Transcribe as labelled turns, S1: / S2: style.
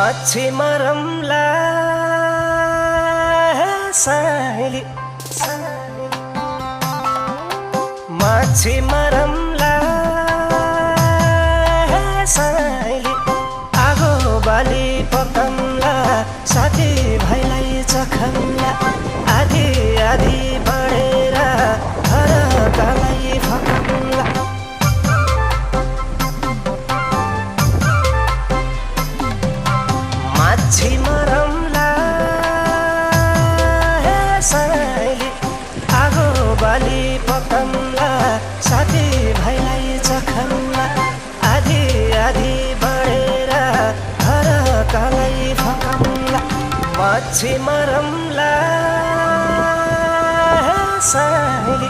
S1: माछी मरमला साइली माछी मरमला साइली आगो बाली पकमला साथी भाइलाई चखमला आधी आधी बढेर हरकालाई फकमला माछी मरमला साइली आगो बाली पकमला साथी भाइलाई चखमला आधी आधी बढेर हरकालाई फकमला माछी मरमला साइली